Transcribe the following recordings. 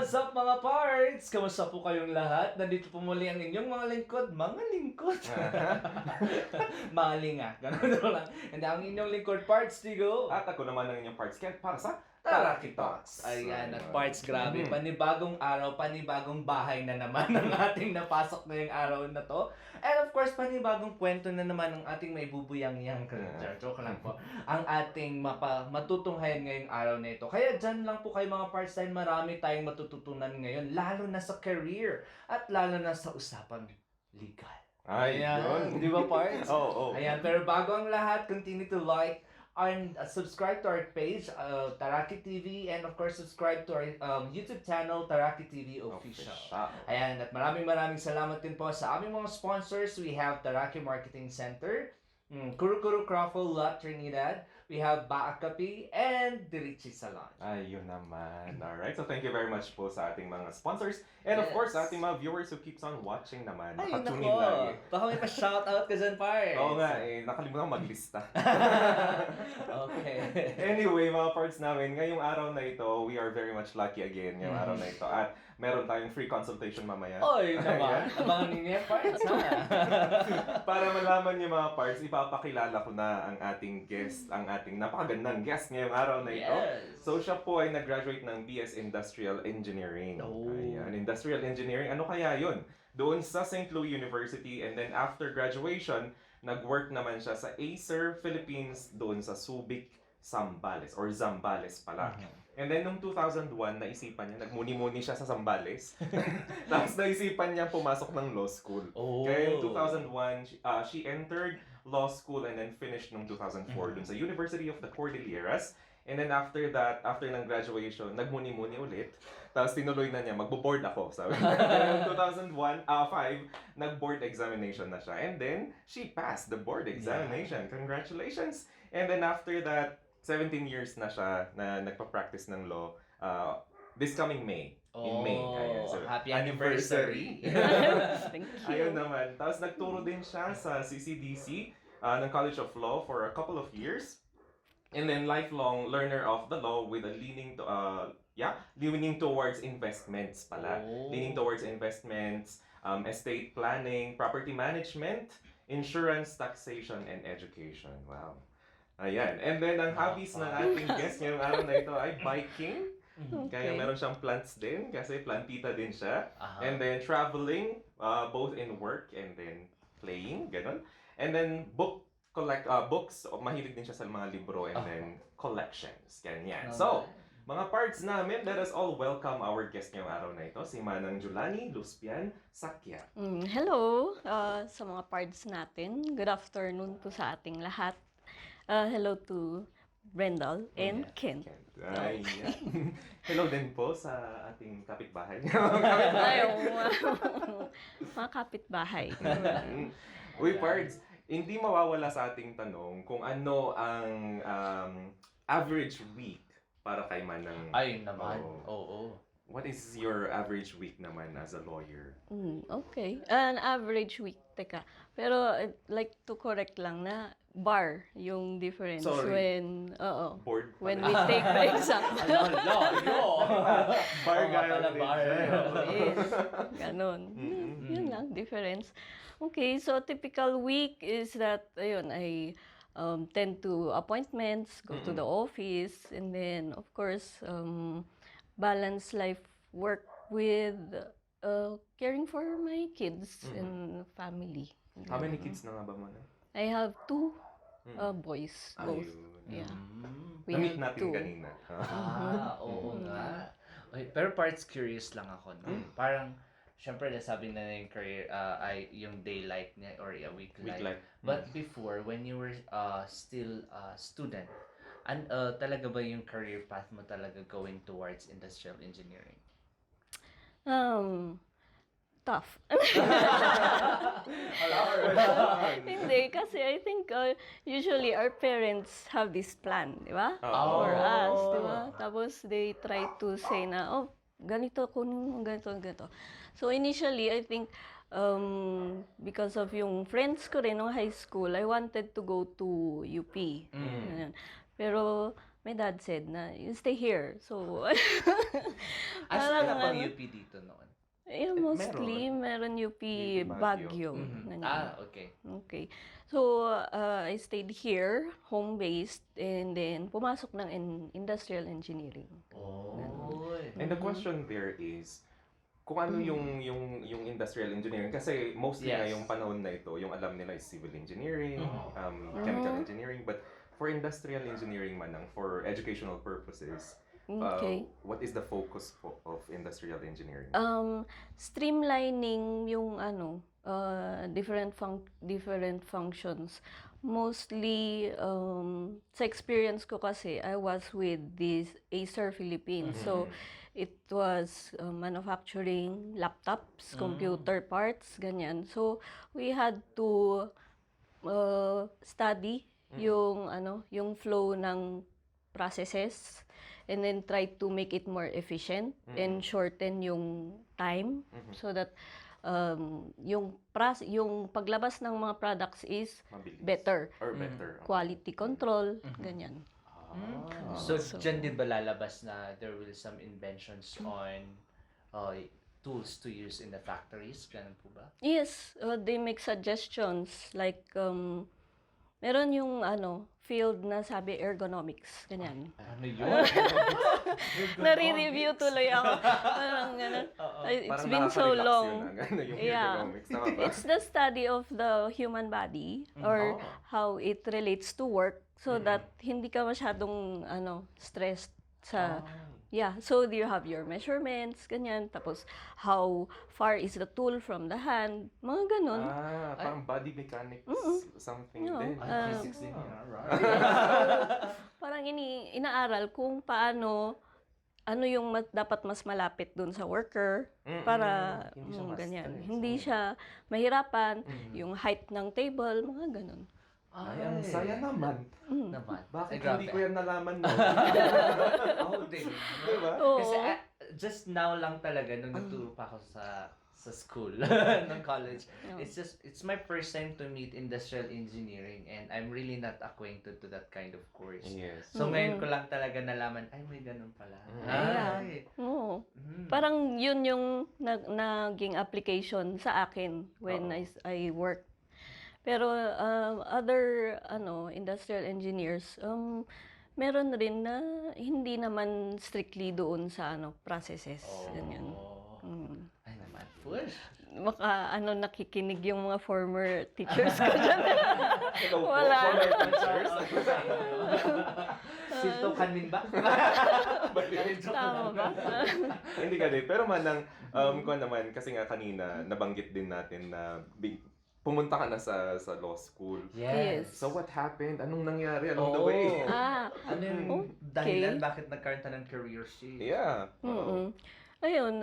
What's up mga parts? Kamusta po kayong lahat? Nandito po muli ang inyong mga lingkod. Mga lingkod? Malinga. Ganun lang. Hindi, ang inyong lingkod, Parts Tigo. At ako naman ang inyong parts Kent para sa Taraki Talks. Ayan, at Parts, grabe. Panibagong araw, panibagong bahay na naman ang ating napasok ngayong araw na to. And of course, panibagong kwento na naman ang ating may bubuyang-yang. Joke lang po. Ang ating matutunghayan ngayong araw na ito. Kaya dyan lang po kayo mga Parts dahil marami tayong matututunan ngayon. Lalo na sa career at lalo na sa usapang legal. Ayan. Di ba, Parts? Oo. Ayan, pero bago ang lahat, continue to like and subscribe to our page, Taraki TV, and of course, subscribe to our YouTube channel, Taraki TV Official. Ayan, at maraming salamat din po sa aming mga sponsors. We have Taraki Marketing Center, Kuru Crawford Lot Trinidad, we have Baakapi, and Dirichi Salon. Ayun naman. Alright, so thank you very much po sa ating mga sponsors. And of course, sa ating mga viewers who keeps on watching naman. Ay, Nakatunin nako. lagi. Baka may pa-shoutout ka dyan, Parts. Oo nga, nakalimutan ko maglista. Okay. Anyway, mga parts namin, ngayong araw na ito, we are very much lucky again ngayong araw na ito. At meron tayong free consultation mamaya. Oy, naman. Abangan ninyo yan, Parts, ha? Para malaman niyo mga parts, ipapakilala ko na ang ating guest, ang ating napakagandang guest ngayong araw na ito. Yes. So siya po ay nag-graduate ng BS Industrial Engineering. Oh. Ayan, Industrial Engineering, ano kaya yun? Doon sa St. Louis University, and then after graduation, nag-work naman siya sa Acer Philippines doon sa Zambales or Zambales pala. And then nung 2001, naisipan niya, nagmuni-muni siya sa Zambales. Tapos naisipan niya pumasok ng law school. Oh. Kaya yung 2001, she entered law school and then finished nung 2004 dun sa University of the Cordilleras. And then after that, after ng graduation, nagmuni-muni ulit. Tapos tinuloy na niya, magbo-board ako. Sabi niya. 2005, nag-board examination na siya. And then, she passed the board examination. Yeah. Congratulations! And then after that, 17 years na siya na nagpa-practice ng law. This coming May. In May. Ayan. So, happy anniversary! Thank you. Ayun naman. Tapos nagturo din siya sa CCDC ng College of Law for a couple of years. And then lifelong learner of the law with a leaning towards investments pala. Oh. Leaning towards investments, estate planning, property management, insurance, taxation, and education. Wow. Ayan. And then ang hobbies ng ating guest ngayong araw na ito ay biking. Kaya meron siyang plants din kasi plantita din siya. And then traveling, both in work and then playing, ganun. And then books, mahilig din siya sa mga libro and then collections, ganyan. So, mga parts namin, let us all welcome our guest ngayong araw na ito, si Manang Julani Luspian Sacyat. Hello sa mga parts natin. Good afternoon po sa ating lahat. Hello to Brendel and Kent. Ay, yeah. Hello din po sa ating kapitbahay. Mga kapitbahay. Uy, parts, hindi mawawala sa ating tanong kung ano ang average week para kay Manang. Ay, naman. Oo. What is your average week naman as a lawyer? Okay. An average week. Teka. Pero like to correct lang na bar yung difference. Sorry. When Board we take the exam. Bar pala, bar. Yes. Ganon. Yun lang, difference. Okay, so typical week is that, ayun, I tend to appointments, go to the office, and then, of course, balance life work with caring for my kids and family. How many kids na nga ba mo na? I have two boys, both. Ayun. Yeah. Na-meet natin kanina. Oo nga. Okay, pero parts curious lang ako, no? Parang, syempre, nasabi na yung career ay yung daylight niya or a week life. But before, when you were still student, talaga ba yung career path mo talaga going towards industrial engineering? Tough. Hindi, kasi I think usually our parents have this plan, di ba? For us, di ba? Tapos they try to say na, ganito, kunin mo, ganito. So initially, I think, because of yung friends ko rin nung high school, I wanted to go to UP. Pero my dad said na, you stay here. So, As parang wala pang ano, UP dito noon. mostly, meron UP Baguio. ganyan. Okay. Okay. So, I stayed here, home-based, and then pumasok ng industrial engineering. Oh. And the question there is, kung ano yung industrial engineering, kasi mostly Yes. ngayong panahon na ito, yung alam nila is civil engineering, Mhm. chemical engineering, but for industrial engineering manang, for educational purposes, Okay. what is the focus of industrial engineering? Streamlining yung different functions. Mostly, sa experience ko kasi, I was with this Acer Philippines. So, it was manufacturing laptops, computer parts, ganyan. So, we had to study yung flow ng processes and then try to make it more efficient and shorten yung time so that yung paglabas ng mga products is Mabilis. better. Or better. Quality control, ganyan. So, dyan din ba lalabas na there will some inventions on tools to use in the factories? Ganun po ba? Yes, they make suggestions like meron yung field na sabi ergonomics, ganyan. Ano yun? Nare-review tuloy ako. Parang ganun. It's Parang been so nakaka-relax long. yun, ano, yung Yeah. ergonomics. Tama ba? It's the study of the human body or how it relates to work so that hindi ka masyadong stressed sa so you have your measurements, ganyan. Tapos, how far is the tool from the hand? Mga ganun. Parang body mechanics something No. din. Ay, physics din yun. Parang inaaral kung paano, ano yung dapat mas malapit dun sa worker para Hindi siya ganyan. ma-stress. Hindi siya mahirapan, yung height ng table, mga ganun. Ay, ang saya naman. Naman. Bakit Ay, hindi ko yan nalaman no? Ako din. Diba? Oo. Kasi just now lang talaga nung nagturo pa ako sa school, ng college. It's my first time to meet industrial engineering and I'm really not acquainted to that kind of course. Yes. So ngayon ko lang talaga nalaman, ay may ganun pala. Ay. Oo. Parang yun yung naging application sa akin when I worked. Pero other industrial engineers, meron rin na hindi naman strictly doon sa processes, ganyan. Ay naman, push. Baka nakikinig yung mga former teachers ko dyan. Hello po, Wala. former teachers. Sinto kanin ba? Tama ba? Hindi ka din. Pero manang, kung naman, kasi nga kanina, nabanggit din natin na pumunta ka na sa law school. Yes. So what happened? Anong nangyari along the way? Ano yung dahilan bakit nagkaroon ka ng career shift? Yeah. Ayun,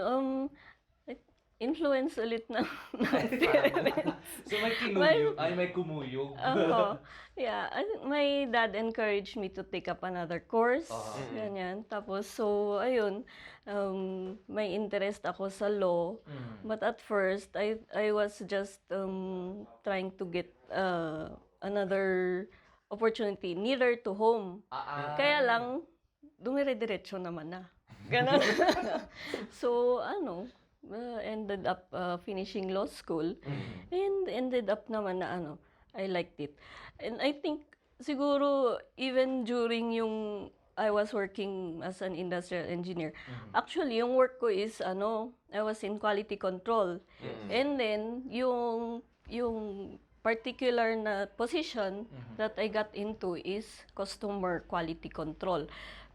influence ulit ng parents. So may kinuyog, may kumuyog. Yeah, my dad encouraged me to take up another course, ganyan. Tapos, so, ayun, may interest ako sa law. But at first, I was just trying to get another opportunity nearer to home. Kaya lang, dumire-diretso naman na. Ganon. So, ended up finishing law school and ended up naman na I liked it. And I think siguro even during yung I was working as an industrial engineer, actually yung work ko is I was in quality control. And then yung particular na position that I got into is customer quality control.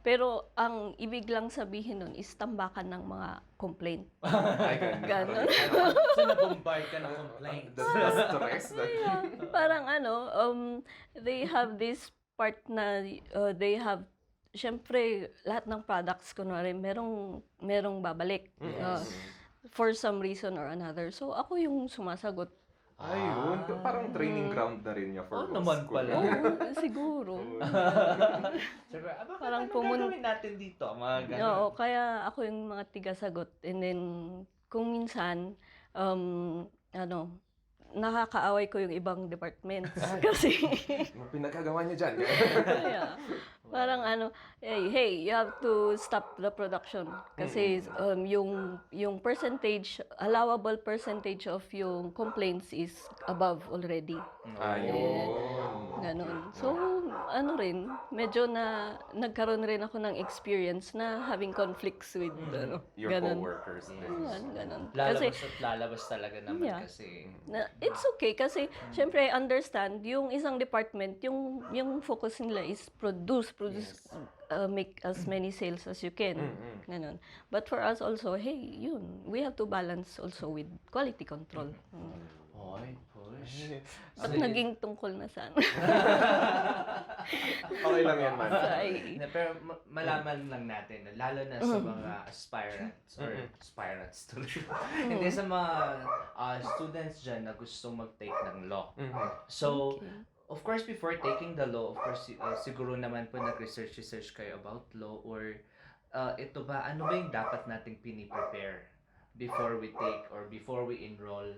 Pero ang ibig lang sabihin nun is tambakan ng mga complaint. Ay, Ganon. So nabombard ka ng complaints. The stress. Yeah. Parang they have this part na they have, syempre, lahat ng products, kunwari, merong babalik. For some reason or another. So, ako yung sumasagot. Ayun, parang training ground na rin niya for law naman school. pala. Oo, siguro. Sabi, bakit Parang anong gagawin natin dito? Mga ganun. Oo, kaya ako yung mga tigasagot. And then, kung minsan, nakakaaway ko yung ibang departments. Kasi, Pinagkagawa niya dyan. yeah. Parang hey, you have to stop the production. Kasi yung percentage, allowable percentage of yung complaints is above already. Ayun. Ganon. So, medyo nagkaroon rin ako ng experience na having conflicts with, Your ganon. co-workers. Ganon. Lalabas at lalabas talaga naman Yeah. kasi. It's okay kasi syempre I understand yung isang department yung focus nila is produce make as many sales as you can ganon, but for us also, hey, we have to balance also with quality control. Hoy, push. At naging tungkol na sana. Okay lang yan, man. Pero malaman lang natin, lalo na sa mga aspirants or aspirants tuloy. Hindi sa mga students dyan na gusto mag-take ng law. So, of course, before taking the law, of course, siguro naman po nag-research kayo about law or ito ba, ano ba yung dapat nating pini-prepare before we take or before we enroll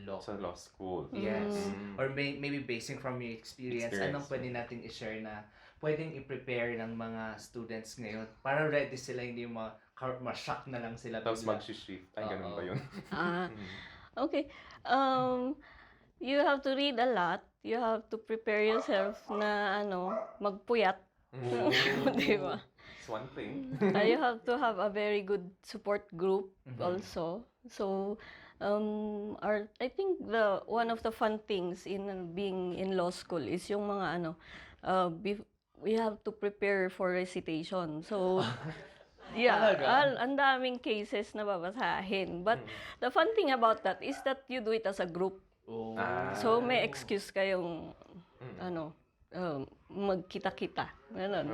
law? Sa law school. Yes. Or maybe basing from your experience, anong pwede natin i-share na pwedeng i-prepare ng mga students ngayon para ready sila, hindi ma-shock na lang sila. Tapos mag-shift. Ay, ganun ba yun? Okay. You have to read a lot. You have to prepare yourself na magpuyat. Di ba? It's one thing. You have to have a very good support group also. So, I think one of the fun things in being in law school is yung mga we have to prepare for recitation. So, ang daming cases na babasahin. But the fun thing about that is that you do it as a group. So, may excuse kayong magkita-kita. Ganun.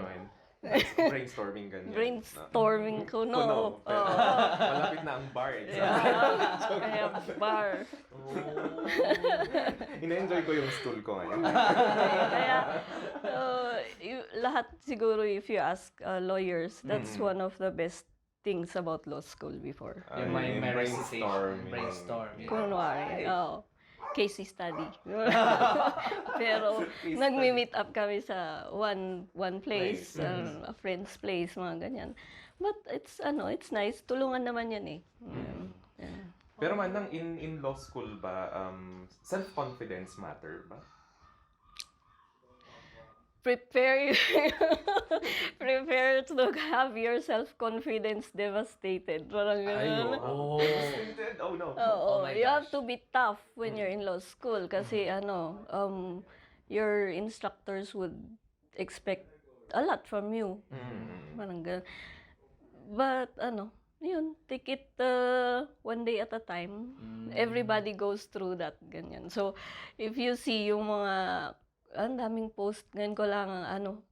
Brainstorming ganyan. Brainstorming kuno. Pero malapit na ang bar. Kaya bar. Ina-enjoy ko yung stool ko ngayon. Kaya lahat siguro, if you ask lawyers, that's one of the best things about law school before. Yung may brainstorming. Kunwari, case study. Pero nagmi-meet up kami sa one place, a friend's place, mga ganyan. But it's nice. Tulungan naman yan eh. Pero manang in law school ba, self-confidence matter ba? Prepare to have your self-confidence devastated. Parang ganun. Devastated? Oh no. Oo, you have to be tough when you're in law school kasi your instructors would expect a lot from you. Parang ganun. But take it one day at a time. Everybody goes through that, ganyan. So, if you see yung mga ang daming post, ngayon ko lang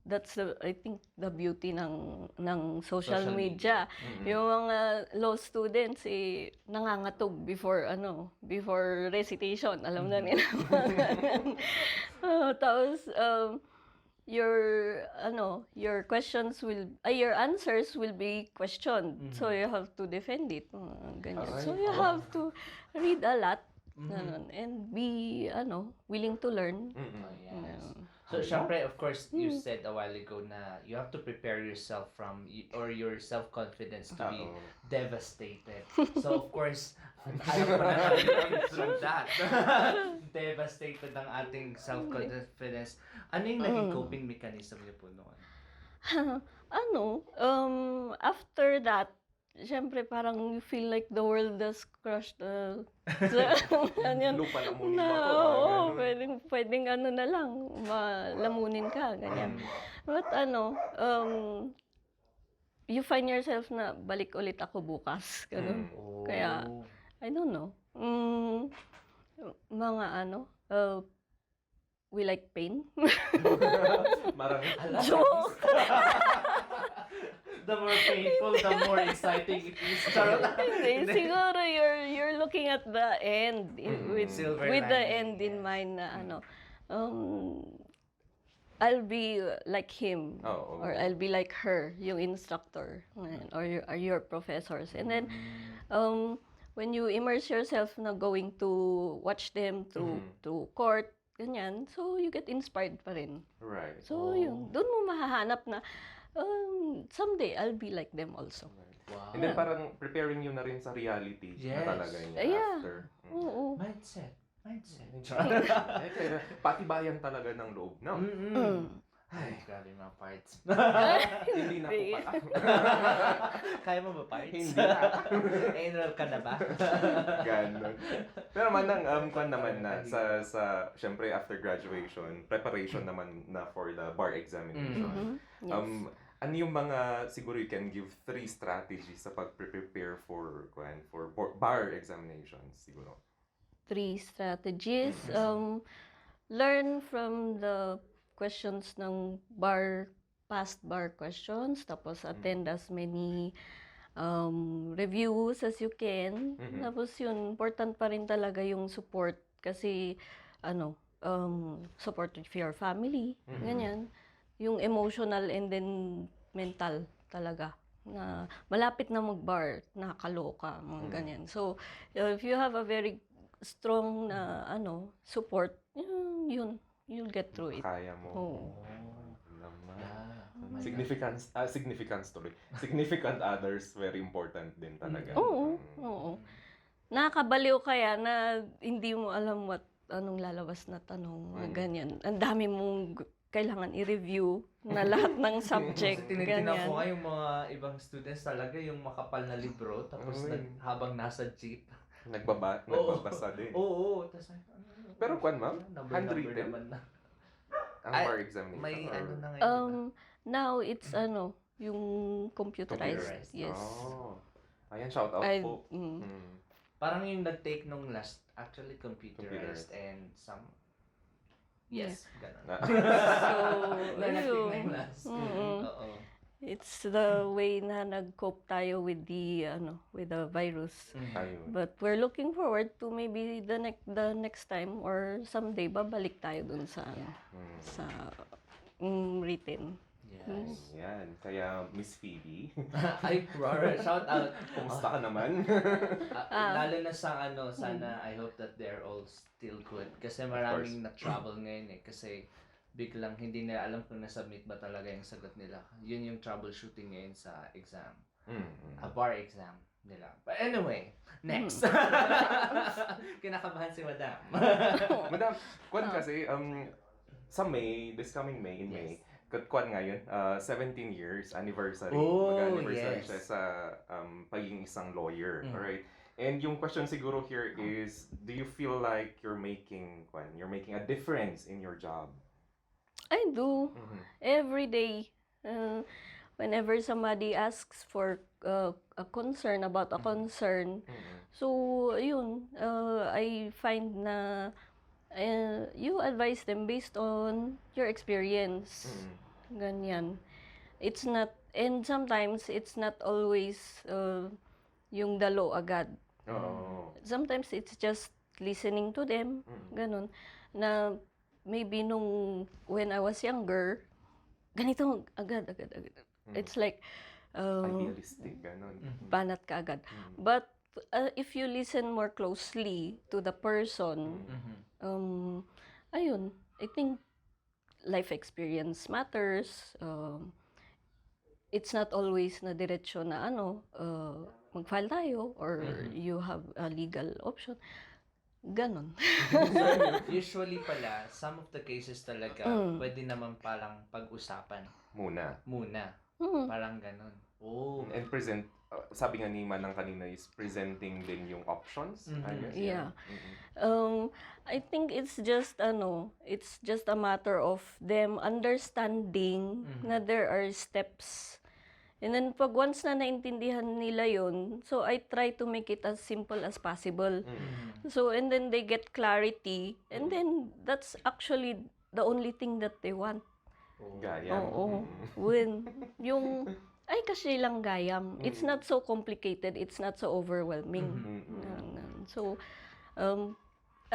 that's I think the beauty ng social media. Yung mga law students nangangatog before recitation, alam na nila. Tapos your questions your answers will be questioned. So you have to defend it. Ganyan. So you have to read a lot. And be willing to learn. So syempre, of course, you said a while ago na you have to prepare yourself or your self-confidence to be devastated. So of course, alam ko na through that. Devastated ang ating self-confidence. Ano yung naging coping mechanism niyo po noon? After that, siyempre parang you feel like the world has crushed. Ganyan. Lupa lang muna Oo, pwedeng na lang, malamunin ka, ganyan. But you find yourself na balik ulit ako bukas. Ganun. Kaya, I don't know. Mga we like pain. Joke! The more painful, the more exciting it is. Siguro you're looking at the end with the end in mind na I'll be like him or I'll be like her, yung instructor or your professors. And then when you immerse yourself na going to watch them to court, ganyan. So, you get inspired pa rin. Right. So, yun. Doon mo mahahanap na, someday, I'll be like them also. Wow. And then parang preparing you na rin sa reality na Yes. talaga niya Yeah. after. Oo. Mindset. Patibayan talaga ng loob, no? Ay, grabe mga parts. Hindi na po pala. Kaya mo ba parts? Hindi na. Enroll ka na ba? Ganon. Pero manang kwan naman na sa syempre after graduation, preparation naman na for the bar examination. Yes. Ano yung mga siguro you can give 3 strategies sa pag-prepare for bar examinations siguro? 3 strategies. Learn from the questions ng past bar questions, tapos attend as many reviews as you can. Tapos yun, important pa rin talaga yung support kasi support with your family, ganyan. Yung emotional and then mental talaga na malapit na mag-bar, nakakaloka, mga ganyan. So, if you have a very strong na support, yun, you'll get through it. Kaya mo. Oo. Naman. Yeah. Significant others, very important din talaga. Oo. Nakakabaliw kaya na hindi mo alam anong lalabas na tanong, mga ganyan. Ang dami mong kailangan i-review na lahat ng subject, Tinitingnan ganyan. ko nga yung mga ibang students talaga yung makapal na libro tapos habang nasa jeep. Nagbabasa din. Oo. Pero kwan ma'am, Number handwritten? naman na. Ang bar examination? May or- ano na ngayon, diba? Now it's yung computerized. Yes. Oh. Ayan, shout out po. Parang yung nag-take nung last, actually computerized and some... Yes, ganun. So, Na nag-take na ayun. yung last. Oo. It's the way na nag-cope tayo with the virus. Ayun. But we're looking forward to maybe the next time or someday babalik tayo dun sa written. Yes. Yan. Kaya Miss Phoebe, Ay, Rara, shout out. kumusta ka naman? Lalo na sa sana I hope that they're all still good. Kasi maraming na-trouble ngayon kasi biglang hindi nila alam kung nasubmit ba talaga yung sagot nila. Yun yung troubleshooting ngayon sa exam. A bar exam nila. But anyway, next. Kinakabahan si Madam. Madam, kwan kasi, sa May, this coming May, in May, kwan ngayon, 17 years anniversary. Oh, Mag-anniversary yes. siya sa pagiging isang lawyer. Alright? And yung question siguro here is, do you feel like you're making a difference in your job? I do. Every day. Whenever somebody asks for a concern about a concern, so yun, I find na you advise them based on your experience. Ganyan. It's not, and sometimes it's not always yung dalo agad. Sometimes it's just listening to them, ganun, na maybe when I was younger, ganito agad. It's like, Idealistic, ganon. banat ka agad. But if you listen more closely to the person, ayun, I think life experience matters. It's not always na diretsyo na mag-file tayo or you have a legal option. Ganon. Usually pala, some of the cases talaga, pwede naman palang pag-usapan. Muna. Parang ganon. Oh. And sabi nga ni Manang kanina is presenting din yung options, I guess. Yeah. I think it's just a matter of them understanding na there are steps. And then pag once na naintindihan nila yon, so I try to make it as simple as possible. So and then they get clarity, and then that's actually the only thing that they want. Gayam. Oo. When yung kasi lang gayam. It's not so complicated. It's not so overwhelming. So,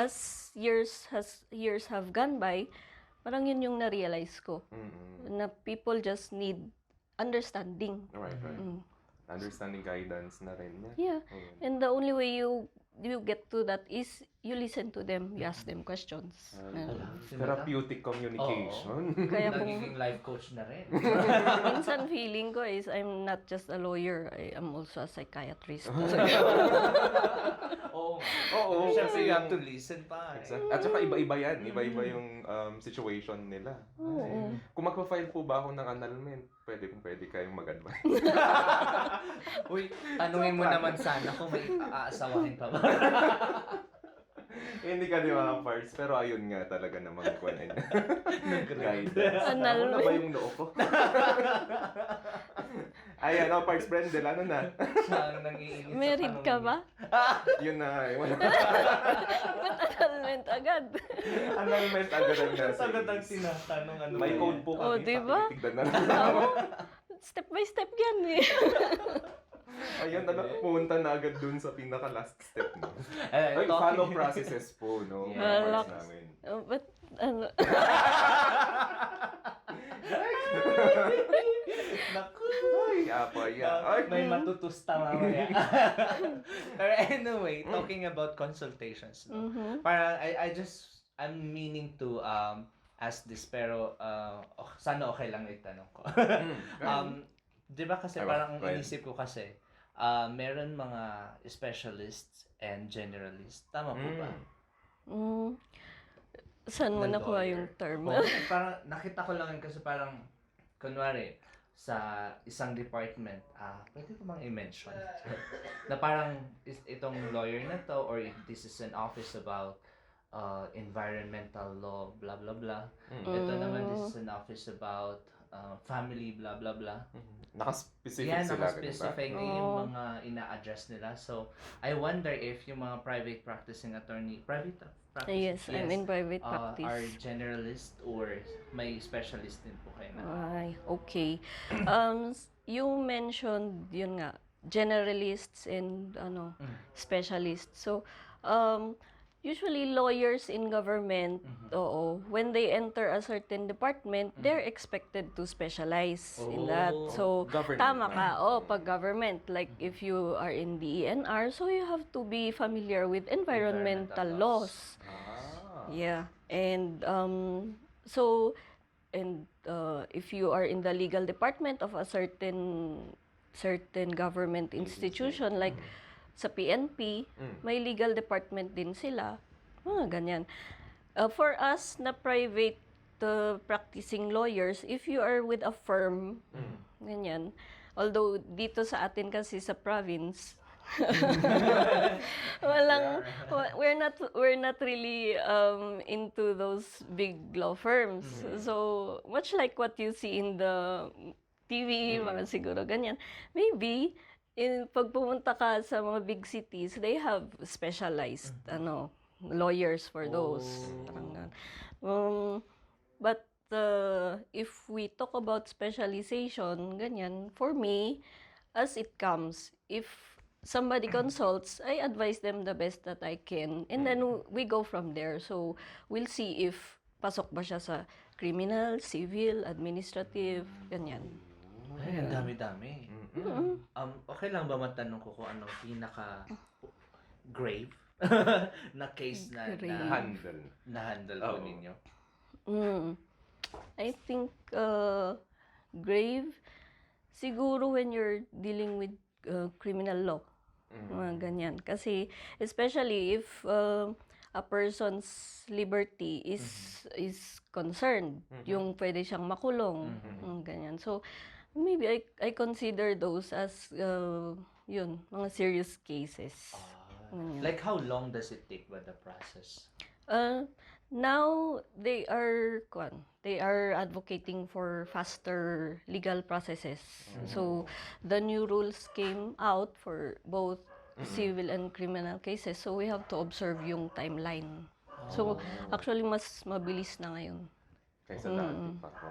as years have gone by, parang yun yung na-realize ko. Na people just need understanding. Right. Understanding guidance na rin. Yeah. And the only way you get to that is you listen to them, you ask them questions. Therapeutic communication. Kaya kung Nagiging life coach na rin. minsan feeling ko is I'm not just a lawyer, I am also a psychiatrist. Oo. Oo. Siyempre, you kasi have to listen pa. Exact. At saka iba-iba yan. Iba-iba yung situation nila. Oo. Kung magpa-file po ba ako ng annulment, pwede kayong mag-advise. Uy, tanungin mo naman sana kung may aasawahin pa ba. Hindi ka di mga parts, pero ayun nga talaga namang kuwanan niya. Guidance. Annulment. Ano ba yung noo ko? Ayan, parts Brendel, ano na? Siya ang nangiinit sa Married ka tanong ba? Yun na nga, wala. Ba't annulment agad? Annulment agad ang niya. nasa Sagot ang is. tinatanong ano. May ba code yan? po Oh, kami. diba? Pakitigdan na lang. Step by step yan eh. Ayun, pumunta na agad dun sa pinaka-last step. No? Eh, Ay, follow processes po, no? Yeah. Mga parts Relax. namin. But ano, Naku. Ay, apaya. Ay, May matutusta mamaya. Pero anyway, talking about consultations, no? Parang I'm meaning to ask this pero sana okay lang itanong ko. Di ba kasi parang ang inisip ko kasi meron mga specialists and generalists. Tama po ba? saan mo Na nakuha lawyer. yung term? Oo, parang nakita ko lang yun kasi parang kunwari sa isang department, pwede ko bang i-mention? Na parang itong lawyer na to or if this is an office about environmental law, blah blah blah. Ito naman, this is an office about family, blah blah blah. Naka-specific Yan, sila. naka-specific yung mga ina-address nila. So, I wonder if yung mga private practicing attorney, private practice? Yes, I'm in private practice. Are generalist or may specialist din po kayo na? Ay, okay. You mentioned, yun nga, generalists and specialists. So, usually lawyers in government, when they enter a certain department, they're expected to specialize in that. So, Government tama na. ka. Pag government, like if you are in the ENR, so you have to be familiar with environmental laws. Yeah. And if you are in the legal department of a certain government institution, like sa PNP, may legal department din sila. Mga ganyan. For us na private practicing lawyers, if you are with a firm, ganyan. Although dito sa atin kasi sa province, we're not really into those big law firms. So much like what you see in the TV, mga siguro ganyan. Maybe pag pumunta ka sa mga big cities, they have specialized lawyers for those. Parang ganun. But if we talk about specialization, ganyan, for me, as it comes, if somebody consults, I advise them the best that I can. And then we go from there. So, we'll see if pasok ba siya sa criminal, civil, administrative, ganyan. Ay, ang dami-dami. Okay lang ba matanong ko kung ano pinaka-grave na case na handle po ninyo? I think grave, siguro when you're dealing with criminal law. Mga ganyan. Kasi, especially if a person's liberty is concerned, yung pwede siyang makulong, ganyan. So, maybe I consider those as mga serious cases. Like how long does it take ba the process? Now they are advocating for faster legal processes. So the new rules came out for both civil and criminal cases. So we have to observe yung timeline. So actually mas mabilis na ngayon. Kaysa dati pa ko.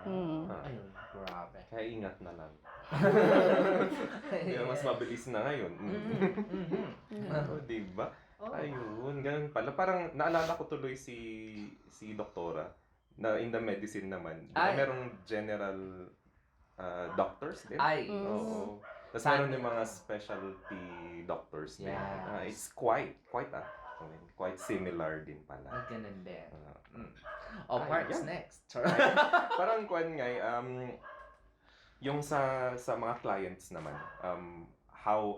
Ayun, grabe. Kaya ingat na lang. Kaya mas mabilis na ngayon. Diba? Ayun, ganun pala. Parang naalala ko tuloy si doktora na in the medicine naman. Diba, merong general doctors din. Oo. Tapos meron yung mga specialty doctors din. Yes. It's quite Quite similar din pala. Ay, ganun din. Uh, Oh, parts yeah. next. Parang kwan nga, yung sa mga clients naman, how,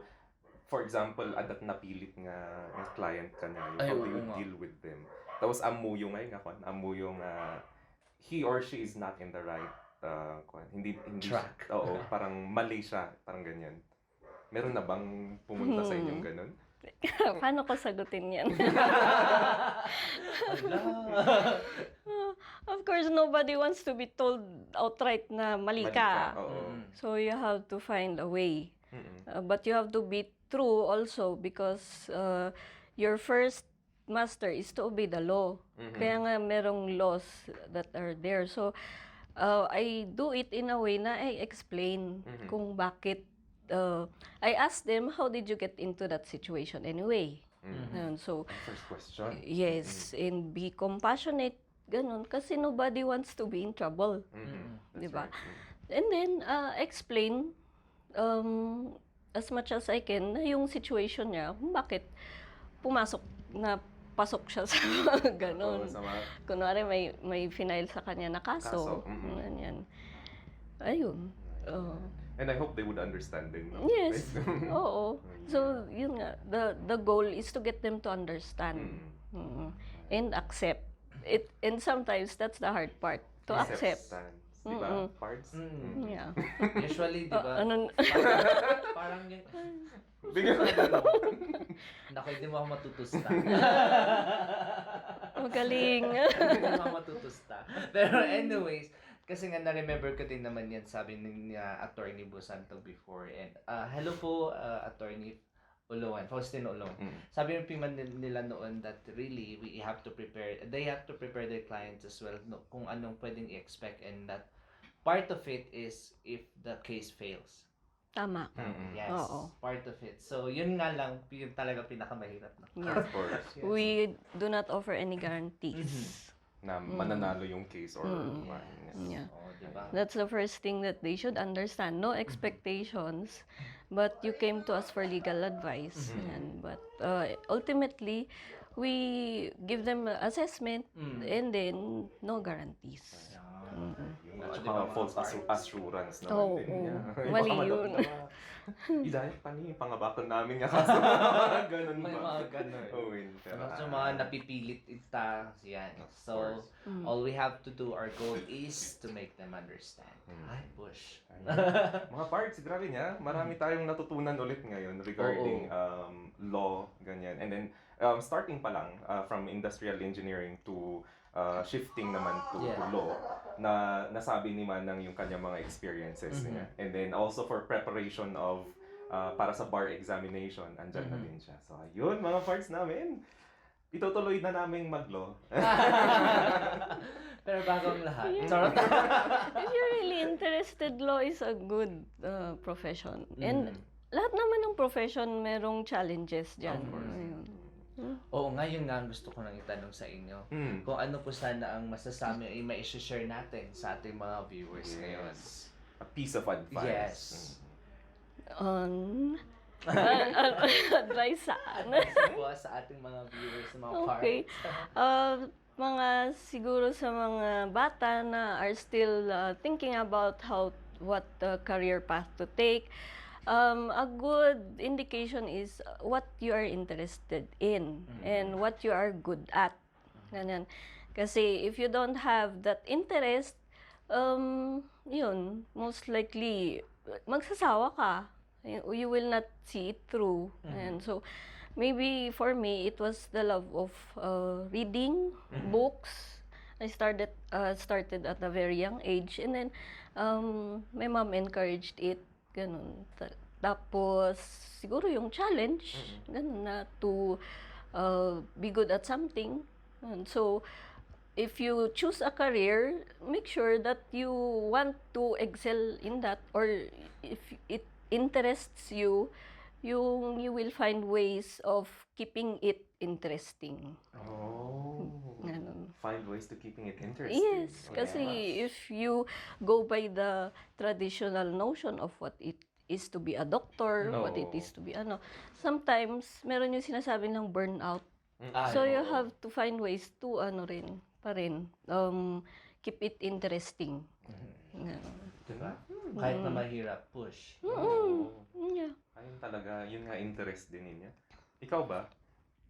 for example, adat napilit nga yung client ka niya, Ay, how oo do you nga. deal with them? Tapos amuyo nga yung kwan, amuyo nga, he or she is not in the right kwan, hindi Track. siya, oo, parang mali siya, parang ganyan. Meron na bang pumunta sa inyong ganun? Paano ko sagutin yan? Of course, nobody wants to be told outright na mali ka. Oo. So you have to find a way. Mm-mm. But you have to be true also because your first master is to obey the law. Mhm. Kaya nga merong laws that are there. So I do it in a way na I explain Mhm. kung bakit. I ask them, how did you get into that situation anyway? Ganun. So, First question. yes, and be compassionate, ganun. Kasi nobody wants to be in trouble. That's Diba? right. And then, explain as much as I can na yung situation niya, kung bakit pasok siya sa ganun. Oo, sa mga Kunwari, may final sa kanya na kaso. Kaso, mhm. Ganyan. Ayun. And I hope they would understand din. No? Yes. Oo. So, yun nga. The goal is to get them to understand. And accept. And sometimes, that's the hard part. To accept. Diba? Parts? Yeah. Usually, di ba? Parang yung... Bigyan Naku, hindi mo ako matutusta. Magaling. Hindi mo ako matutusta. Pero anyways, kasi nga na-remember ko din naman yan, sabi ni Attorney Busanto before. And hello po, Attorney Uluan, Faustino Uluan. Sabi ng piman nila noon that really they have to prepare their clients as well kung anong pwedeng i-expect, and that part of it is if the case fails. Tama. Yes, Oo. part of it. So yun nga lang, yun talaga pinakamahirap na. Yeah. Of course. Yes. We do not offer any guarantees. Na mananalo yung case or Yeah. Oh, diba? That's the first thing that they should understand. No expectations, but you came to us for legal advice. But ultimately, we give them assessment and then no guarantees. At saka false assurance naman Oo. din niya. Mali Baka yun. Idahit pa niya, pangabakan namin nga kaso. Ganun May ba? mga ganun. Oh, win. So mga napipilit ita, yan. Of So, course. all we have to do, our goal is to make them understand. Ay, push. Mga parts, grabe niya. Marami tayong natutunan ulit ngayon regarding law, ganyan. And then, starting pa lang from industrial engineering to shifting naman to law, na nasabi ni Manang yung kanyang mga experiences niya. And then also for preparation of para sa bar examination, andyan na din siya. So, yun mga parts namin. Itutuloy na naming mag-law. Pero bago ang lahat. Yeah. Charot. If you're really interested, law is a good profession. And lahat naman ng profession merong challenges dyan. Of course. Ayun. Oo nga, yun nga ang gusto ko nang itanong sa inyo. Kung ano po sana ang masasabi ay ma-share natin sa ating mga viewers ngayon. A piece of advice. Yes. Advice saan? Po sa ating mga viewers, mga Okay. parts. Mga siguro sa mga bata na are still thinking about what career path to take. A good indication is what you are interested in and what you are good at. Ganyan. Kasi if you don't have that interest, yun, most likely, magsasawa ka. You will not see it through. And so, maybe for me, it was the love of reading books. I started at a very young age, and then my mom encouraged it. Ganun. Tapos, siguro yung challenge, ganun na, to be good at something. And so, if you choose a career, make sure that you want to excel in that, or if it interests you, you will find ways of keeping it interesting. Oh. Ganun. Find ways to keeping it interesting. Yes, kasi if you go by the traditional notion of what it is to be a doctor, what it is to be sometimes meron yung sinasabi ng burnout. So you have to find ways to keep it interesting. Diba? Kahit na mahirap, push. Yeah. Ayun talaga, yun nga interest din niya. Ikaw ba?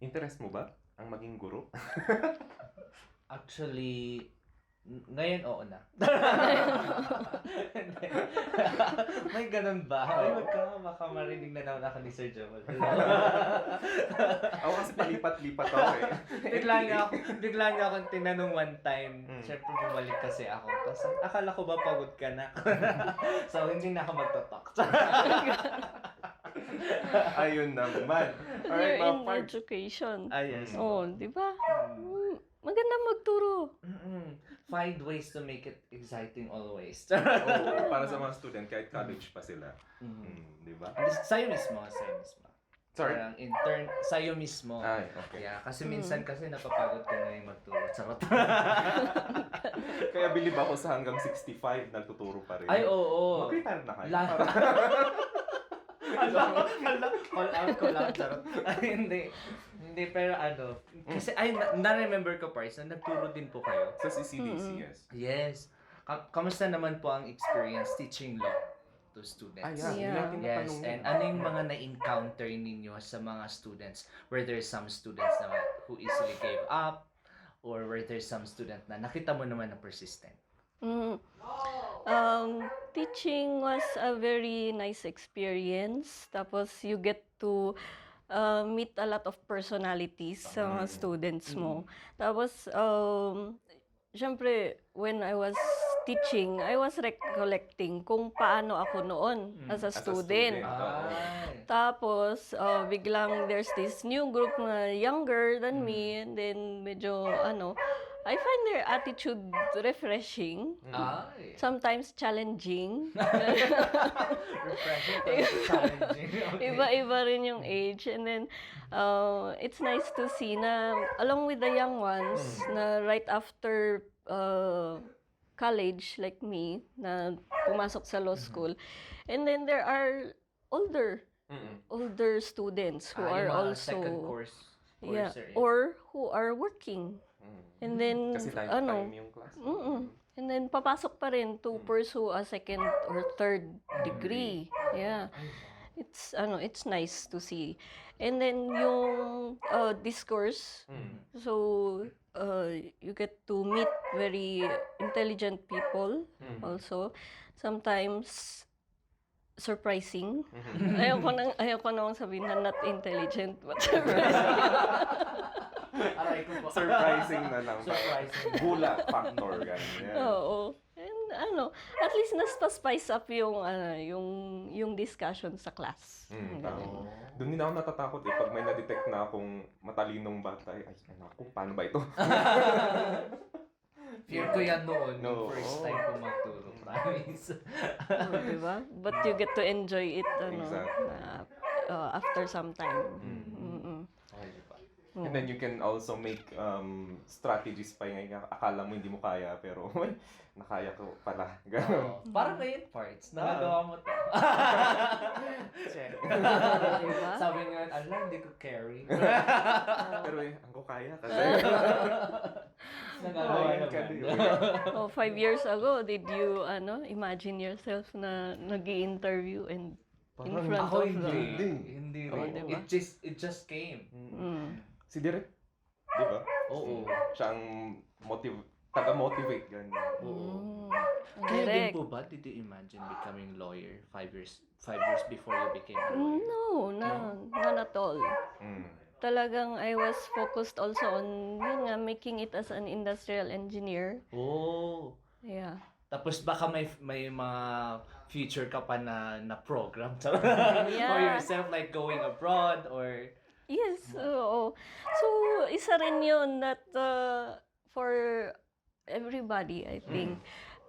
Interest mo ba ang maging guro? Actually, ngayon oo na. May ganun ba? Ay, baka marinig na naman ako ni Sir Joel. Ako kasi palipat-lipat ako eh. bigla niya akong tinanong one time. Siyempre bumalik kasi ako. Tapos akala ko ba pagod ka na? So hindi na ako magtatalk. Ayun naman. You're Alright, in mga parts. education. Yes. Oh, di ba? Maganda magturo. Find ways to make it exciting always. Oo, para sa mga student, kahit college pa sila. Di ba? Sa'yo mismo. Sorry? Parang intern, sa'yo mismo. Ay, okay. Yeah, kasi minsan kasi napapagod ka na yung magturo. Charot. Kaya bilib ako sa hanggang 65, nagtuturo pa rin. Ay, oo. Mag-retire na kayo. Call out ko lang, charot. Ay, hindi, pero kasi na-remember ko, Pars, na nagturo din po kayo. Sa CCDC, yes. Yes. Kamusta naman po ang experience teaching law to students? Yeah. Yes, and ano yung mga na-encounter ninyo sa mga students? Were there some students na who easily gave up? Or were there some student na nakita mo naman na persistent? Teaching was a very nice experience. Tapos you get to meet a lot of personalities sa mga students mo. Tapos, syempre, when I was teaching, I was recollecting kung paano ako noon as a student. Tapos, biglang there's this new group na younger than me, and then medyo, I find their attitude refreshing, sometimes challenging. Refreshing, challenging. Okay. Iba-iba rin yung age. And then, it's nice to see na along with the young ones, na right after college, like me, na pumasok sa law school. And then there are older students who are yung mga also second course. or who are working. And then Kasi time yung class. And then papasok pa rin to pursue a second or third degree. Yeah. It's nice to see. And then yung discourse. So you get to meet very intelligent people also. Sometimes surprising. Ayoko nang sabihin na not intelligent, but surprising. Aray ko po. Surprising na lang. Surprising. Gula factor, ganyan. Oo. And at least spice up yung discussion sa class. Doon din ako natatakot pag may na-detect na akong matalinong bata. Ay, naku, paano ba ito? Fear ko yan noon, yung first time ko magturo. Promise. Diba? But you get to enjoy it Exactly. after some time. And then you can also make strategies pa yung akala mo hindi mo kaya, pero nakaya ko pala. Ganun. Parang ngayon parts, nagagawa mo to. Check. Diba? Sabi nga, hindi ko carry. Pero ang ko kaya kasi. Nagagawa naman. 5 years ago, did you imagine yourself na nag-i-interview and in front Ako of hindi Oh, rin. diba? It just came. Si Direk, di ba? Oo. Siya ang taga-motivate, ganyan. Kaya din Direct. po ba, did you imagine becoming lawyer 5 years before you became a lawyer? No, not at all. Talagang I was focused also on making it as an industrial engineer. Oh. Yeah. Tapos baka may mga future ka pa na program for yourself, like going abroad or... Yes, oo. So, isa rin yun that for everybody, I think,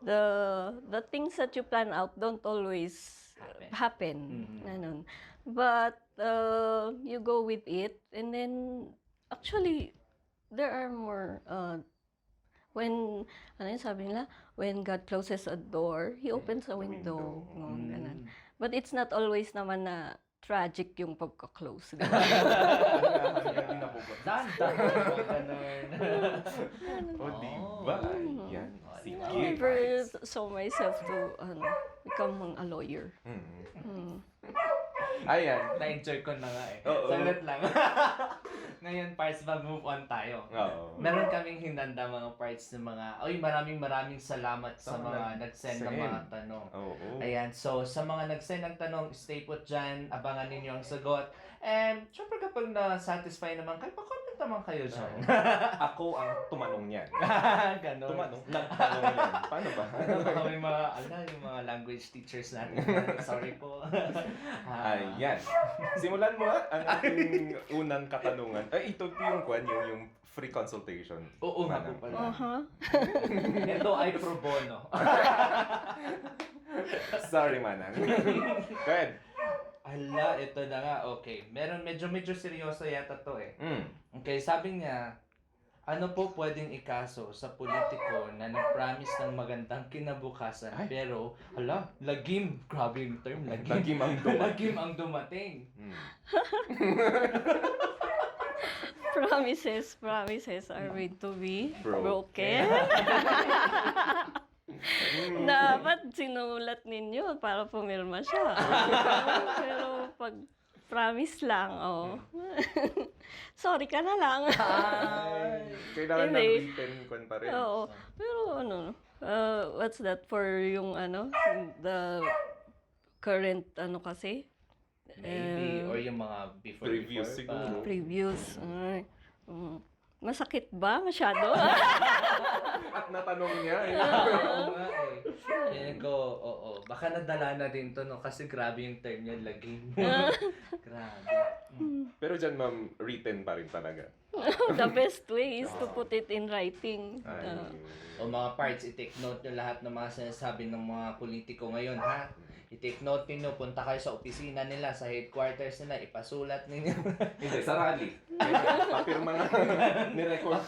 the things that you plan out don't always happen. Ganun. But you go with it, and then actually there are more when sabi nila, when God closes a door, He opens a window. Ganun. But it's not always naman na tragic yung pagka-close. Yan, nabugot. Dandan. Ganun. O, diba? Yan. Sige. I never saw myself to become a lawyer. Ayan. Na-enjoy ko na nga eh. Oo. Saglit lang. Ngayon, parts, mag-move on tayo. Oo. Meron kaming hinanda mga parts ng mga, maraming salamat sa mga nag-send ng mga tanong. Oo. Ayan, so sa mga nag-send ng tanong, stay put dyan, abangan ninyo ang sagot. And syempre kapag na-satisfy naman kayo, pa-comment naman kayo dyan. Ako ang tumanong niyan. Ganon. Tumanong? Nagtanong niyan. Paano ba? Baka may mga, yung mga language teachers natin. Sorry po. Ayan. Simulan mo ang ating unang katanungan. Ay, ito yung yung free consultation. Oo nga po pala. Ito ay pro bono. Sorry, Manang. Go ahead. Ala, ito na nga. Okay. Medyo seryoso yata to eh. Mm. Okay, sabi niya, ano po pwedeng ikaso sa politiko na nag-promise ng magandang kinabukasan pero, lagim. Grabe yung term, lagim. Lagim ang dumating. Lagim ang dumating. Promises are made to be broken. Mm. Dapat sinulat ninyo para pumirma siya. Pero pag promise lang, sorry ka na lang. Kailangan ng written kon pa rin. Oo. Pero what's that for yung the current kasi? Maybe, or yung mga before. Previews siguro. Previews. Masakit ba? Masyado? At natanong niya. Oo nga eh. Yan ko, baka nadala na din to, no? Kasi grabe yung term niya, lagim. Grabe. Pero dyan, ma'am, written pa rin talaga. The best way is to put it in writing. O mga parts, i-take note nyo lahat ng mga sinasabi ng mga politiko ngayon, ha? I-take note ninyo, punta kayo sa opisina nila, sa headquarters nila, ipasulat ninyo. Hindi, sa rally. Papirma nga. Nirecord.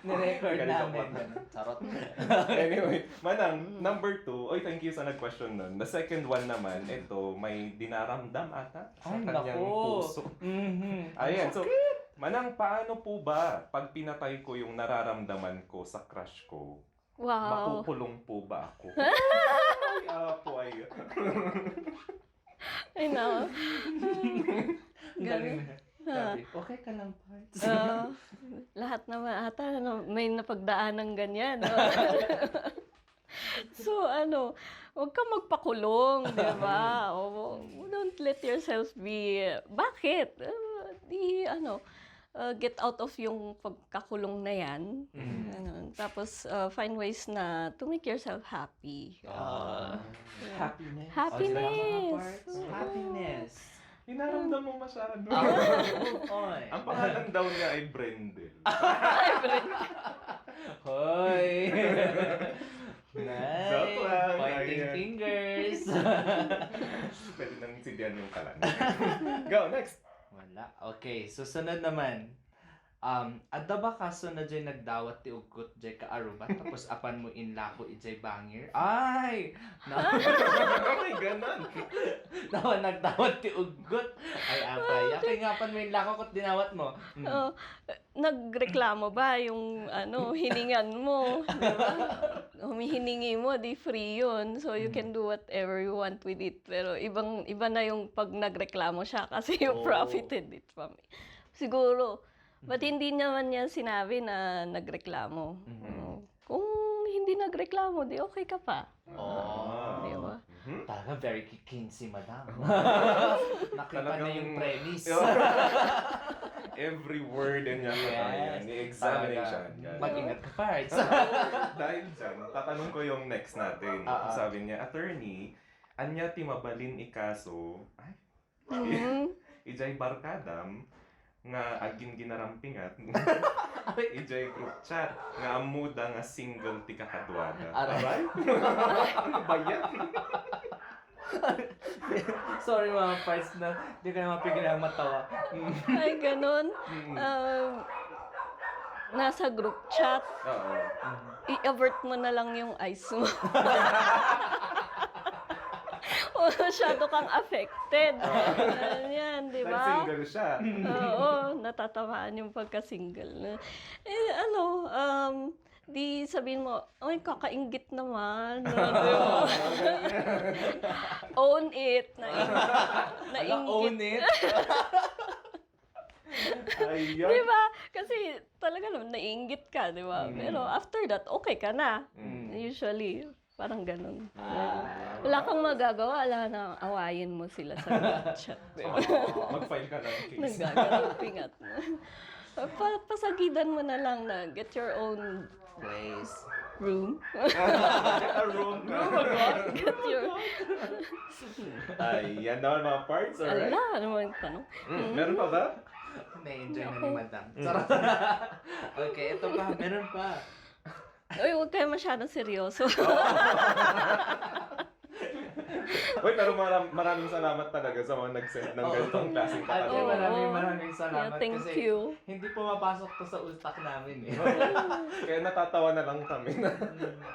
Nirecord namin. Charot. Anyway, Manang, number 2. Oy, thank you sa nag-question nun. The second one naman, ito, may dinaramdam ata sa Ay, kanyang naku. puso. Ayan, so, Manang, paano po ba pag pinatay ko yung nararamdaman ko sa crush ko? Wow. Makukulong po ba ako? Ay, apo ay. I know. Galing na. Sabi, okay ka lang, parts. Lahat naman ata may napagdaan ng ganyan. So, huwag ka magpakulong, di ba? Don't let yourself be, bakit? Get out of yung pagkakulong na yan. Tapos, find ways na to make yourself happy. Happiness. Happiness. Happiness. Hinaramdam mo masyado. Oy. Ang pangalan daw niya ay Brendel. Hoy. Nice. Joke lang. Pointing Ayan. fingers. Pwede nang sindihan yung kalan. Go, next. Wala. Okay, susunod naman. Adda ba kaso na dyan nagdawat ti ugot dyan ka aruba tapos apan mo inlako ijay bangir? Ay! Ay, ganon. Nagdawat ti ugot. Ay, apay. Kaya nga apan mo inlako kot dinawat mo. Nagreklamo ba yung hiningan mo? Diba? Humihiningi mo, di free yun. So you can do whatever you want with it. Pero iba na yung pag nagreklamo siya kasi you profited it from it. Siguro. But hindi naman niya sinabi na nagreklamo. Kung hindi nagreklamo, di okay ka pa. Di ba? Talaga very keen si madam. Nakita na Talagang- yung premise. Every word niya Yes. examination. Mag-ingat ka, parts. Dahil dyan, tatanong ko yung next natin. Sabi niya, attorney, anya ti mabalin ikaso, ijay barkadam, nga agin ginarampingat, ijay group chat, nga amuda nga single ti kakadwada. Aray. Ano ba yan? Sorry mga parts na di ka na mapigil ang matawa. Ay, ganun. Nasa group chat, Oo. i-avert mo na lang yung eyes mo. masyado kang affected. Yan, di ba? Single siya. Oo, natatamaan yung pagka-single. Di sabihin mo, ay, kakainggit naman. Di ba? Own it. Own it. Ayun. Di ba? Kasi talaga naman, naiinggit ka, di ba? Pero after that, okay ka na. Usually, parang ganun. Wala kang magagawa, wala na awayin mo sila sa chat. Di ba? Mag-file ka ng case. Naggagalapingat mo. Pasagidan mo na lang na get your own Place. room. A room na. Get your... Ayan naman mga parts, alright? Ala, ano mo yung tanong? Meron pa ba? Na-enjoy na ni Madam. Sarap. Okay, ito pa. Meron pa. Uy, huwag kayo masyadong seryoso. Uy, pero maraming salamat talaga sa mga nag-send ng ganitong klaseng Ate, katanungan. maraming salamat. Yeah, thank kasi you. hindi pumapasok to sa utak namin eh. Kaya natatawa na lang kami na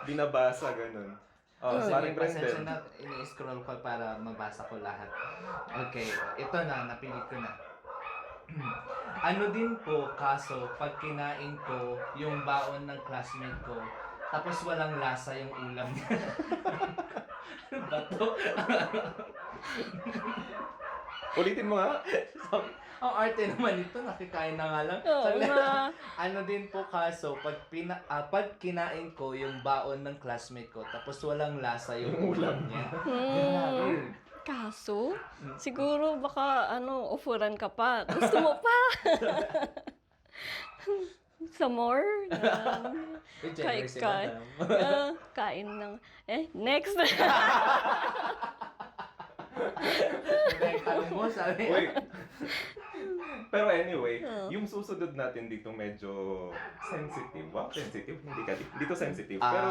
binabasa, ganun. Oh, Sige, paring pasensya Brendan. na, ini-scroll ko para mabasa ko lahat. Okay, ito na, napili ko na. Ano din po, kaso pag kinain ko yung baon ng classmate ko, tapos walang lasa yung ulam niya. Ano ba to? Ulitin mo nga. Ang arte naman ito, nakikain na nga lang. Oo Sabi na, nga. ano din po kaso, pag kinain ko yung baon ng classmate ko, tapos walang lasa yung ulam niya. Kaso, siguro baka offeran ka pa. Gusto mo pa? Some more? Generous si Kain. Madam. Kain ng... Next! Sabi mo, sabi. Uy. Pero anyway, yung susunod natin dito medyo sensitive. Wow, sensitive. Hindi ka dito sensitive. Pero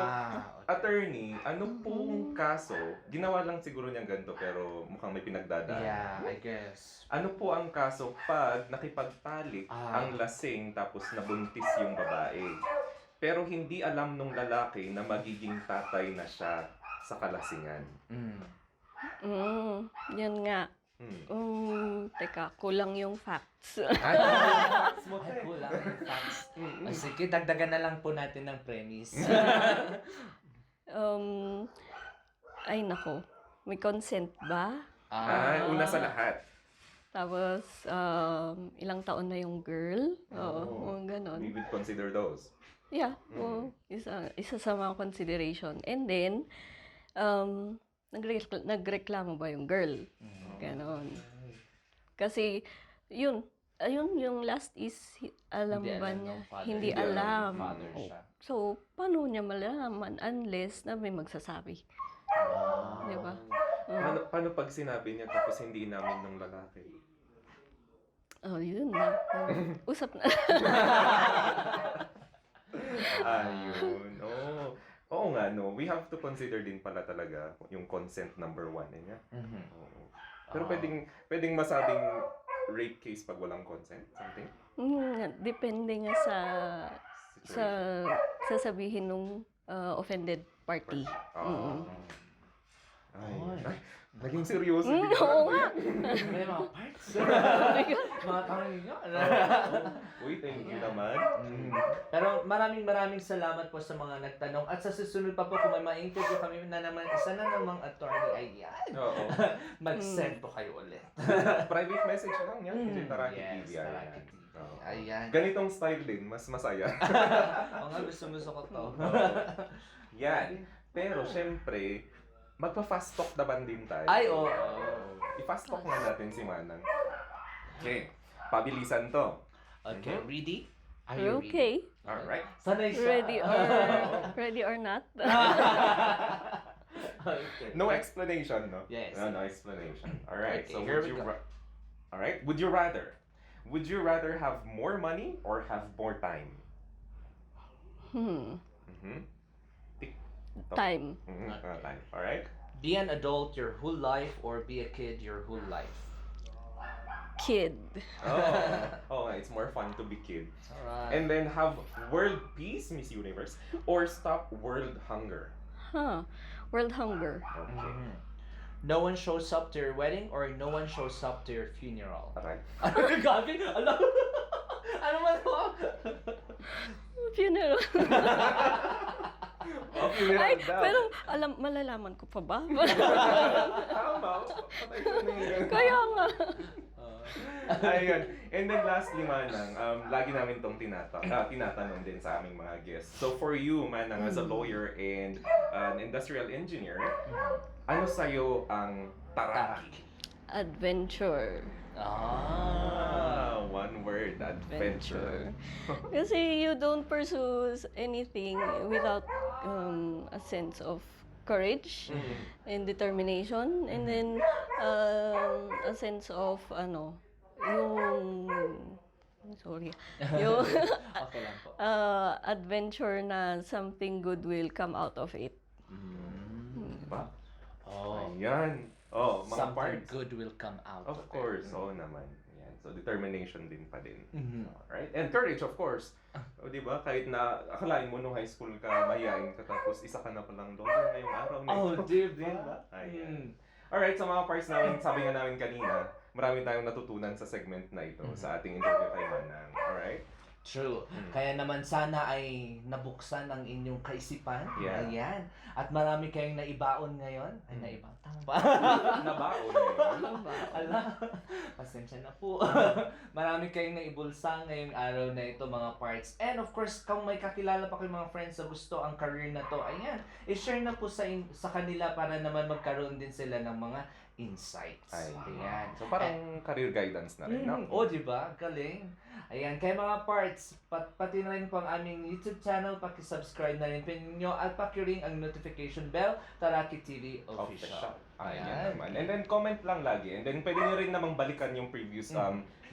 attorney, ano pong kaso? Ginawa lang siguro niyang ganito pero mukhang may pinagdadaan. Yeah, I guess. Ano po ang kaso pag nakipagtalik ang lasing tapos nabuntis yung babae? Pero hindi alam nung lalaki na magiging tatay na siya sa kalasingan. Yan nga. Teka, kulang yung facts. Ay, kulang yung facts. Sige, dagdagan na lang po natin ng premise. Ay nako, may consent ba? Una sa lahat. Tapos, ilang taon na yung girl? Oo, ganon. We would consider those. Yeah, isa sa mga consideration. And then, nagreklamo ba yung girl? Ganon. Kasi, ayun, yung last is, alam ba niya? Hindi alam. So, paano niya malalaman unless na may magsasabi? Di ba? Paano pag sinabi niya tapos hindi inamin ng lalaki? Oh, yun na. Usap na. Ayun. Oo nga, no. We have to consider din pala talaga yung consent number 1. Oo. Pero pwedeng masabing rape case pag walang consent? Something? Depende nga sa sasabihin nung offended party. Ay, naging seryoso. Oo nga. May mga parts. Mga tanong nyo. Uy, thank you naman. Pero maraming salamat po sa mga nagtanong. At sa susunod pa po, kung may ma-interview kami na naman, isa na namang attorney, ayan. Oo. Mag-send po kayo ulit. Private message lang yan. Kasi Taraki Yes, TV. Taraki TV. Ayan. Ganitong style din, mas masaya. Oo nga, gusto ko to. Yan. Pero syempre, magpa-fast talk naman din tayo. Ay, oo. I-fast talk nga natin si Manang. Okay. Pabilisan to. Okay, ready? Are Are you you okay? Alright. Sanay siya. Ready or not? Okay. No explanation, no? Yes. No explanation. Alright. Okay, So here would we you go. Alright. Would you rather have more money or have more time? Time. Time. Alright. Be an adult your whole life or be a kid your whole life? Kid. Oh, it's more fun to be kid. Alright. And then have world peace, Miss Universe, or stop world hunger. World hunger. Okay. no one shows up to your wedding or no one shows up to your funeral? Aray. Gabi? Alam? Ano man to? Funeral. Oh, funeral Ay, daw. pero malalaman ko pa ba? Tama. Patay ko na yun. Kaya nga. Ayun. And then lastly, Manang, lagi namin itong tinatanong din sa aming mga guests. So for you, Manang, as a lawyer and an industrial engineer, ano sa'yo ang Taraki? Adventure. One word, adventure. Kasi you don't pursue anything without a sense of courage and determination, and then a sense of yung yung Okay lang po. adventure na something good will come out of it. Diba? Oh. Ayan. Oh, mga Something parts. good will come out Of it. course, oo naman. Yan. So, determination din pa din. Mhm. Right? And courage, of course. O, di ba? Kahit na akalain mo nung high school ka, mahihain ka, tapos isa ka na palang lawyer ngayong araw na Oh, ito. diba? Ayan. Alright, sa mga parts namin, sabi nga namin kanina, marami tayong natutunan sa segment na ito, sa ating interview kay Manang. Alright? True. Kaya naman sana ay nabuksan ang inyong kaisipan. Yeah. Ayan. At marami kayong naibaon ngayon. Ay, naibaon. Tama ba? Nabaon ngayon. Ala, pasensya na po. Marami kayong naibulsa ngayong araw na ito, mga parts. And of course, kung may kakilala pa kayong mga friends na gusto ang career na to, ayan, i-share na po sa kanila para naman magkaroon din sila ng mga insights. Ayan. So, parang career guidance na rin, no? O, di ba? Galing. Ayan, kaya mga parts, pati na rin po ang aming YouTube channel, paki-subscribe na rin po ninyo at paki-ring ang notification bell, Taraki TV Official. Ayan naman. And then comment lang lagi. And then pwede nyo rin namang balikan yung previous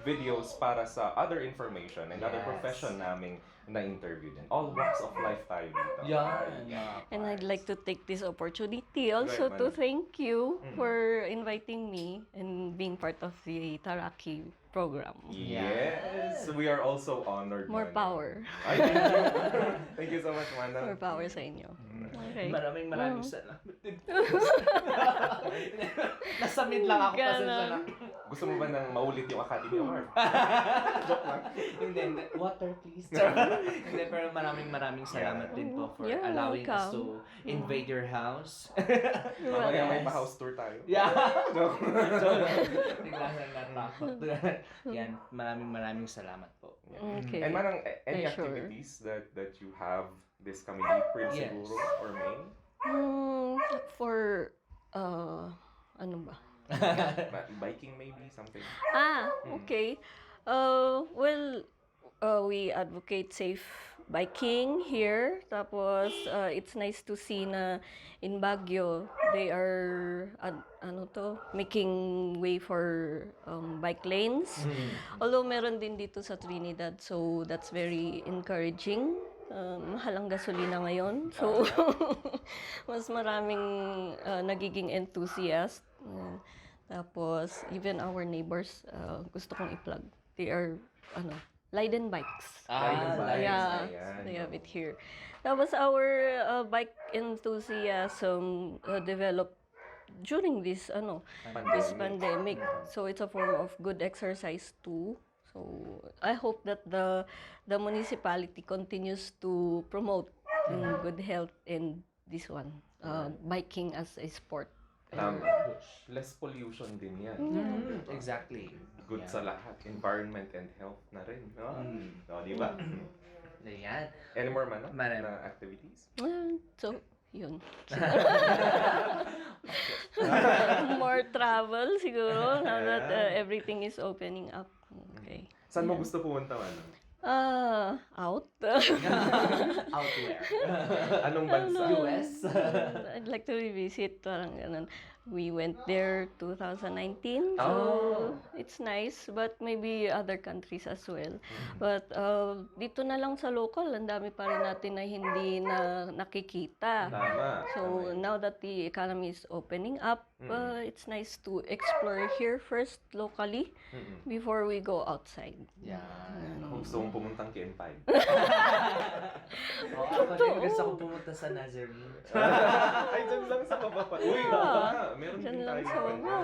videos para sa other information and other profession naming na-interview din. All walks of life tayo dito. Yeah. And I'd like to take this opportunity also Right, to Manang. thank you for inviting me and being part of the Taraki program. Yes! We are also honored. More Manang. power. Ay, thank you. Thank you so much, Manang. More power sa inyo. Okay. Maraming salamat din po. Nasa mid lang ako, pasensya na. Gusto mo ba nang maulit yung Academy Award? Joke lang. Hindi. Water, please. Hindi, pero maraming salamat din po for You're allowing us welcome. to invade your house. Mamaya may Yes. pa-house tour tayo. Yeah. Joke. Bigla na natakot. Yan, maraming salamat po. Okay. And Manang, any Sure. activities that you have this coming April Yes. siguro or May? For, ano ba? Biking maybe, something. Okay. We advocate safe biking here. Tapos, it's nice to see na in Baguio, they are, making way for bike lanes. Although meron din dito sa Trinidad, so that's very encouraging. Mahal ang gasolina ngayon. So, mas maraming nagiging enthusiast. Tapos, even our neighbors, gusto kong i-plug. They are, Leiden bikes. Yeah, Ayan. they have it here. Tapos, our bike enthusiasm developed during this, this pandemic. So, it's a form of good exercise too. So, I hope that the municipality continues to promote good health in this one, biking as a sport. Less pollution din yan. Exactly. Good sa lahat. Environment and health na rin. No? No, di ba? Ayan. Any more man, Marami. na activities? So, yun. More travel siguro now that everything is opening up. Okay. Saan mo gusto pumunta, Manang? Out. Out where? Anong bansa? US? I'd like to revisit, parang ganun. We went there 2019, so it's nice, but maybe other countries as well. But dito na lang sa local, ang dami pa rin natin na hindi na nakikita. Tama. So now that the economy is opening up, it's nice to explore here first locally before we go outside. Yeah. So mong pumuntang KM5. Ako din gusto ko pumunta sa Nazarene. Ay, dyan lang sa baba pa. Uy, meron Diyan din lang tayo. sa baba.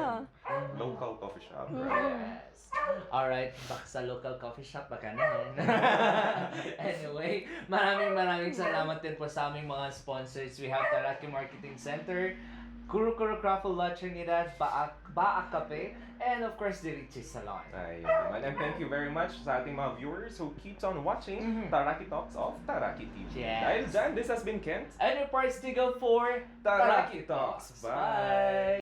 Local coffee shop. Yes. Alright, baka sa local coffee shop baka naman. Anyway, maraming salamat din po sa aming mga sponsors. We have Taraki Marketing Center, Kuru Craft La Trinidad, Baak Cafe, and of course, the Richie Salon. Ayan naman. And thank you very much sa ating mga viewers who keeps on watching Taraki Talks of Taraki TV. Yes. Dahil dyan, this has been Kent. And your parts to go for Taraki Talks. Bye!